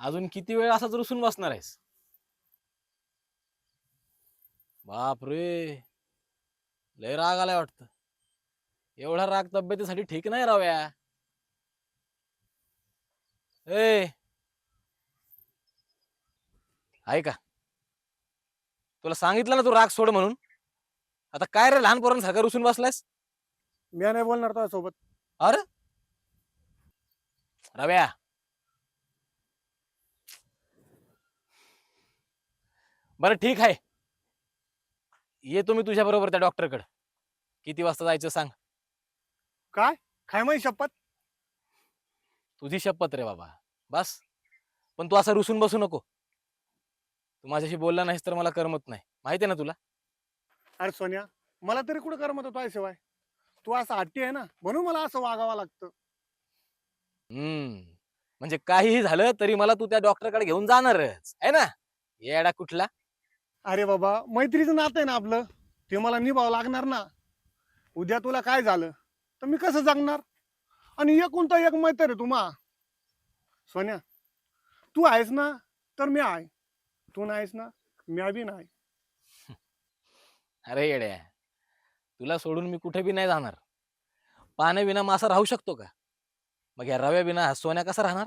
अजून किती वेळ असाच रुसून बसणार आहेस? बाप रे, लय राग आलाय वाटतं. एवढा राग तब्येतीसाठी ठीक नाही राव्या. ए, आहे का? तुला सांगितलं ना तू राग सोड म्हणून. आता काय रे लहान पोरांसारखं रुसून बसलायस? मी नाही बोलणार तुझ्या सोबत. अरे रव्या, बरं ठीक आहे. येतो मी तुझ्या बरोबर त्या डॉक्टरकडे. किती वाजता जायचं सांग. काय काय माहिती शपथ. तुझी शपथ रे बाबा. बस. पण तू असं रुसून बसू नको. तू माझ्याशी बोलला नाहीस तर मला करमत नाही, माहिती आहे ना तुला. अरे सोन्या, मला तरी कुठं करमत तुझ्या शिवाय. तू असं हट्टी आहे ना, म्हणून मला असं वागावं लागतं. म्हणजे काहीही झालं तरी मला तू त्या डॉक्टरकडे घेऊन जाणारच आहे ना. येडा कुठला. अरे बाबा, मैत्रीचं नातं आहे ना आपलं, ते मला निभावं लागणार ना. उद्या तुला काय झालं तर मी कसं जगणार? आणि एकूणता एक मैत्र आहे तुम्हा. सोन्या, तू आहेस ना तर मी आहे, तू नाहीस ना मी बी नाही. अरे येड्या, तुला सोडून मी कुठे बी नाही जाणार. पाण्याविना मासा राहू शकतो का? मग या रव्या बिना सोन्या कसा राहणार?